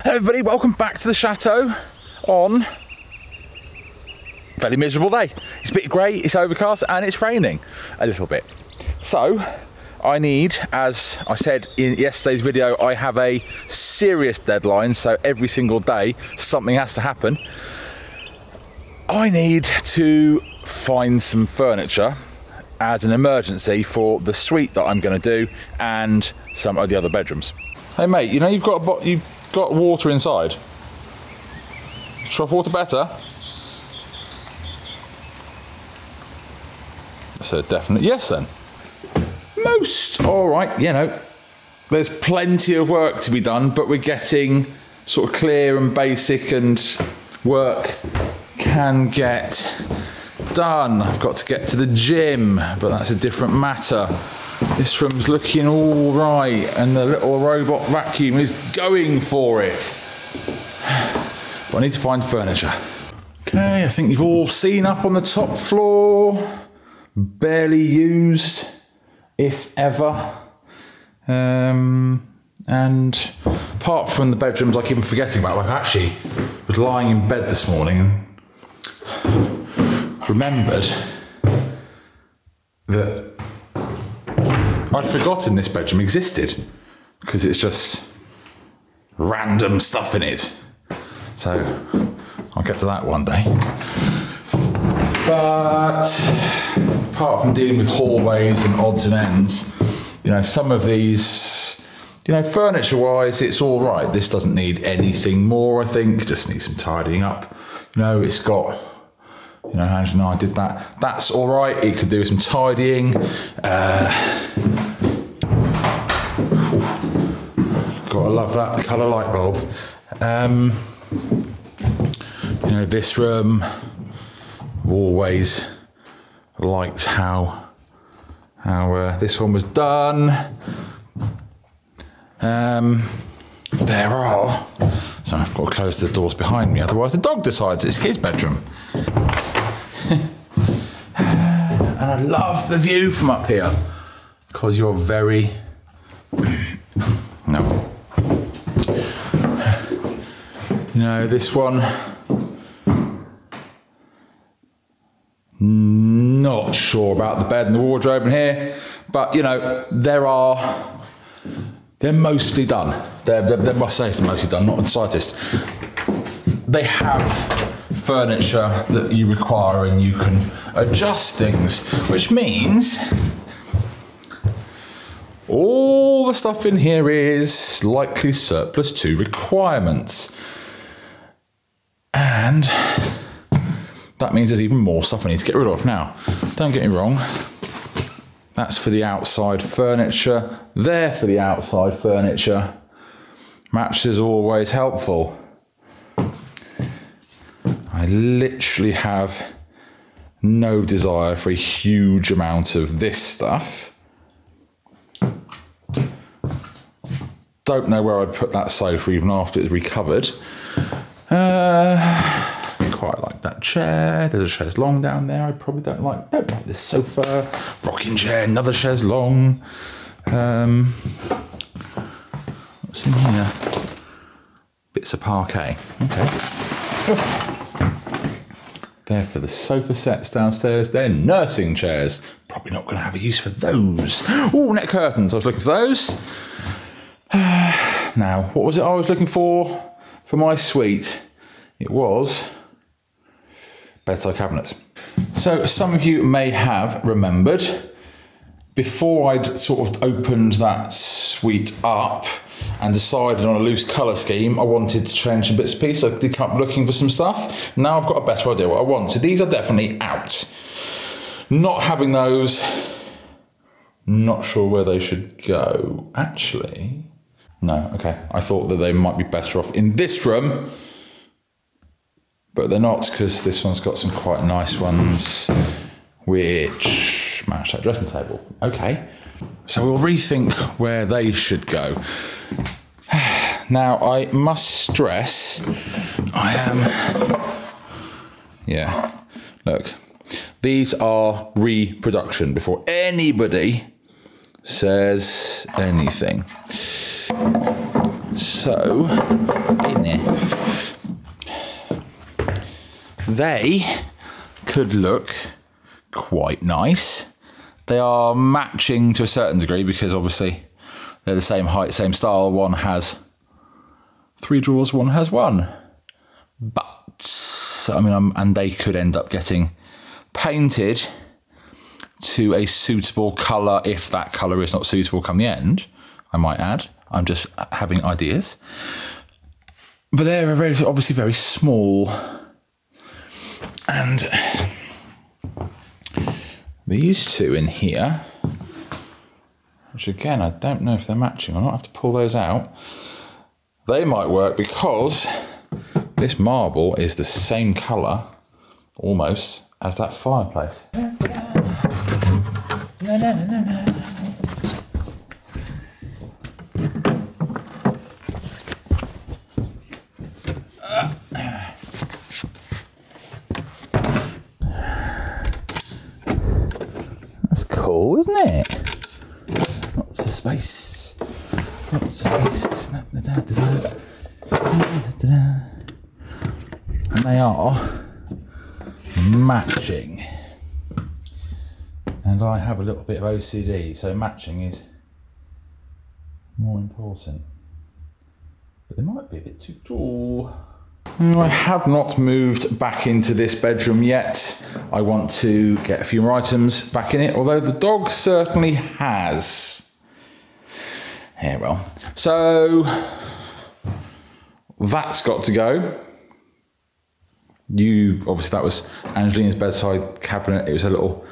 Hello everybody, welcome back to the chateau on a fairly miserable day. It's a bit grey, it's overcast and it's raining a little bit. So I need, as I said in yesterday's video, I have a serious deadline, so every single day something has to happen. I need to find some furniture as an emergency for the suite that I'm going to do and some of the other bedrooms. Hey mate, you know you've got water inside. Is trough water better? That's a definite yes then. Most alright, you know, there's plenty of work to be done, but we're getting sort of clear and basic and work can get done. I've got to get to the gym, but that's a different matter. This room's looking all right, and the little robot vacuum is going for it. But I need to find furniture. Okay, I think you've all seen up on the top floor. Barely used, if ever. And apart from the bedrooms I keep forgetting about, like I actually was lying in bed this morning and remembered that I'd forgotten this bedroom existed because it's just random stuff in it. So I'll get to that one day. But apart from dealing with hallways and odds and ends, you know, some of these, you know, furniture-wise, it's all right. This doesn't need anything more, I think. Just needs some tidying up. You know, it's got, you know, Angela and I did that. That's all right. It could do some tidying. Gotta love that colour light bulb. You know, this room, I've always liked how this one was done. There are, so I've got to close the doors behind me, otherwise the dog decides it's his bedroom. And I love the view from up here because you're very no. You know, this one, not sure about the bed and the wardrobe in here, but you know, they're mostly done. They're mostly done, not the slightest. They have furniture that you require and you can adjust things, which means all the stuff in here is likely surplus to requirements. And that means there's even more stuff I need to get rid of. Now, don't get me wrong, that's for the outside furniture, there for the outside furniture. Mattresses are always helpful. I literally have no desire for a huge amount of this stuff. Don't know where I'd put that sofa even after it's recovered. Quite like that chair. There's a chaise longue down there. I probably don't like this sofa. Rocking chair, another chaise longue. What's in here? Bits of parquet. Okay. There for the sofa sets downstairs. They're nursing chairs. Probably not going to have a use for those. Oh, net curtains. I was looking for those. Now, what was it I was looking for my suite? It was bedside cabinets. So some of you may have remembered, before I'd sort of opened that suite up and decided on a loose colour scheme, I wanted to change some bits and pieces. I did come up looking for some stuff. Now I've got a better idea what I want. So these are definitely out. Not having those, not sure where they should go. Actually, no, okay. I thought that they might be better off in this room, but they're not, because this one's got some quite nice ones which match that dressing table. Okay, so we'll rethink where they should go. Now, I must stress, I am, yeah, look, these are reproduction before anybody says anything. So, in there, they could look quite nice. They are matching to a certain degree because obviously they're the same height, same style. One has 3 drawers, one has 1. But, I mean, and they could end up getting painted to a suitable colour if that colour is not suitable come the end, I might add. I'm just having ideas. But they're obviously very small. And these two in here, which again, I don't know if they're matching or not. I have to pull those out. They might work because this marble is the same colour, almost, as that fireplace. No. That's cool, isn't it? Lots of space. Lots of space. And they are matching. And I have a little bit of OCD, so matching is more important. But they might be a bit too tall. I have not moved back into this bedroom yet. I want to get a few more items back in it, although the dog certainly has. Yeah, well. So, that's got to go. Obviously that was Angelina's bedside cabinet. It was a little,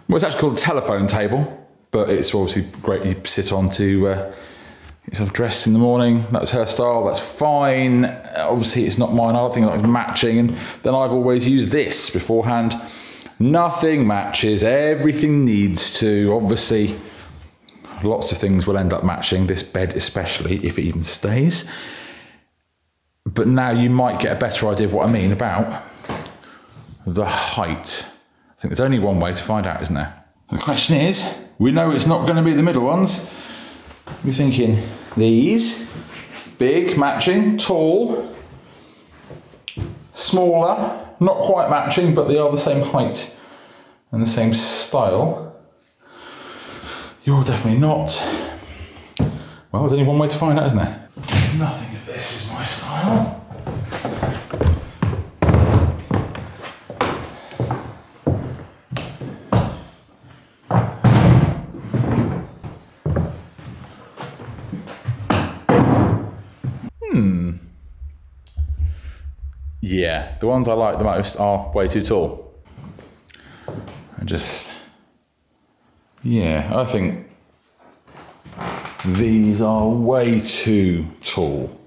well, it's actually called a telephone table, but it's obviously great you sit on to get yourself dressed in the morning. That's her style, that's fine. Obviously it's not mine, I don't think it's matching. And then I've always used this beforehand. Nothing matches, everything needs to. Obviously, lots of things will end up matching, this bed especially, if it even stays. But now you might get a better idea of what I mean about the height. I think there's only one way to find out, isn't there? The question is, we know it's not going to be the middle ones. We're thinking these, big, matching, tall, smaller, not quite matching, but they are the same height and the same style. You're definitely not. Well, there's only one way to find out, isn't there? Nothing of this is my style. Yeah, the ones I like the most are way too tall. I think these are way too tall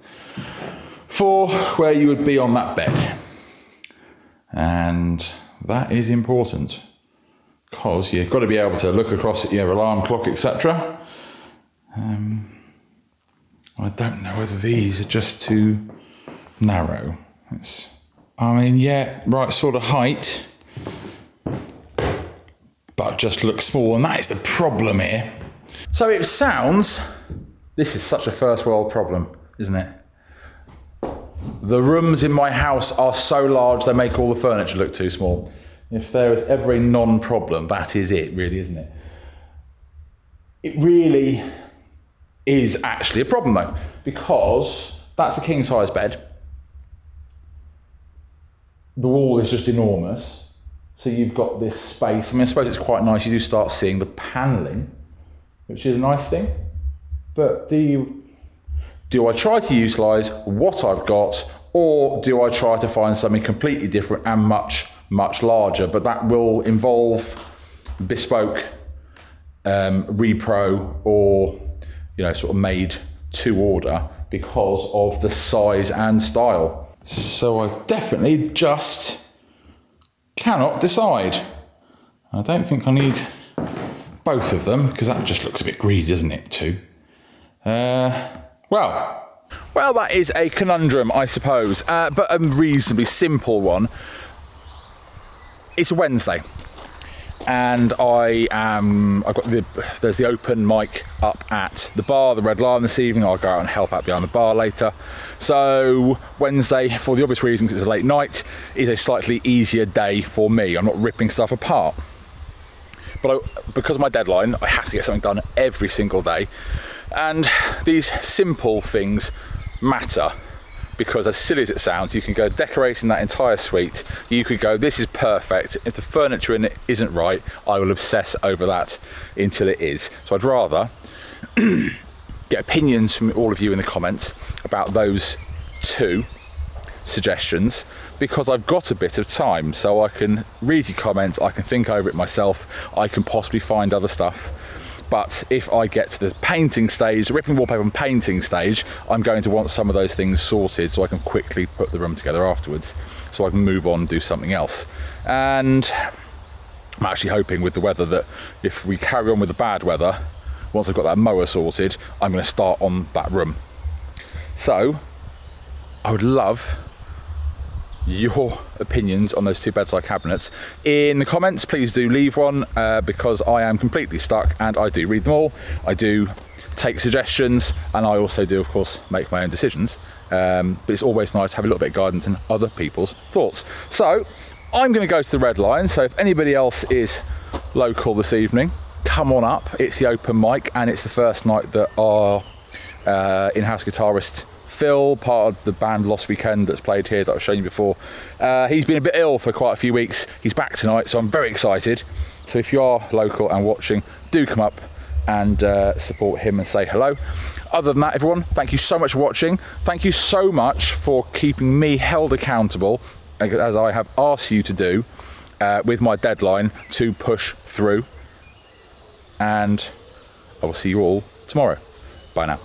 for where you would be on that bed. And that is important because you've got to be able to look across at your alarm clock, etc. I don't know whether these are just too narrow. Right sort of height, but just looks small, and that is the problem here. So it sounds, this is such a first world problem, isn't it? The rooms in my house are so large they make all the furniture look too small. If there is ever a non-problem, that is it, really, isn't it? It really is actually a problem though, because that's a king size bed. The wall is just enormous. So you've got this space. I suppose it's quite nice. You do start seeing the paneling, which is a nice thing. But do I try to utilize what I've got, or do I try to find something completely different and much, much larger? But that will involve bespoke, repro, or sort of made to order because of the size and style. So I definitely just cannot decide. I don't think I need both of them because that just looks a bit greedy, doesn't it, too? Well, that is a conundrum, I suppose, but a reasonably simple one. It's a Wednesday, and there's the open mic up at the bar, the Red Lion, this evening. I'll go out and help out behind the bar later. So Wednesday, for the obvious reasons it's a late night, is a slightly easier day for me. I'm not ripping stuff apart. But because of my deadline, I have to get something done every single day. And these simple things matter, because as silly as it sounds, you can go decorating that entire suite. You could go, this is perfect. If the furniture in it isn't right, I will obsess over that until it is. So I'd rather get opinions from all of you in the comments about those 2 suggestions, because I've got a bit of time, so I can read your comments, I can think over it myself, I can possibly find other stuff. But if I get to the painting stage, the ripping wallpaper and painting stage, I'm going to want some of those things sorted so I can quickly put the room together afterwards, so I can move on and do something else. And I'm actually hoping with the weather that if we carry on with the bad weather, once I've got that mower sorted, I'm going to start on that room. So I would love your opinions on those 2 bedside cabinets in the comments. Please do leave one, because I am completely stuck, and I do read them all. I do take suggestions, and I also do, of course, make my own decisions. But it's always nice to have a little bit of guidance and other people's thoughts. So I'm going to go to the Red Lion. So if anybody else is local this evening, come on up. It's the open mic, and it's the first night that our in-house guitarist Phil, part of the band Lost Weekend that's played here that I've shown you before, he's been a bit ill for quite a few weeks. He's back tonight, so I'm very excited. So if you are local and watching, do come up and support him and say hello. Other than that, everyone, thank you so much for watching. Thank you so much for keeping me held accountable, as I have asked you to do, with my deadline to push through. And I will see you all tomorrow. Bye now.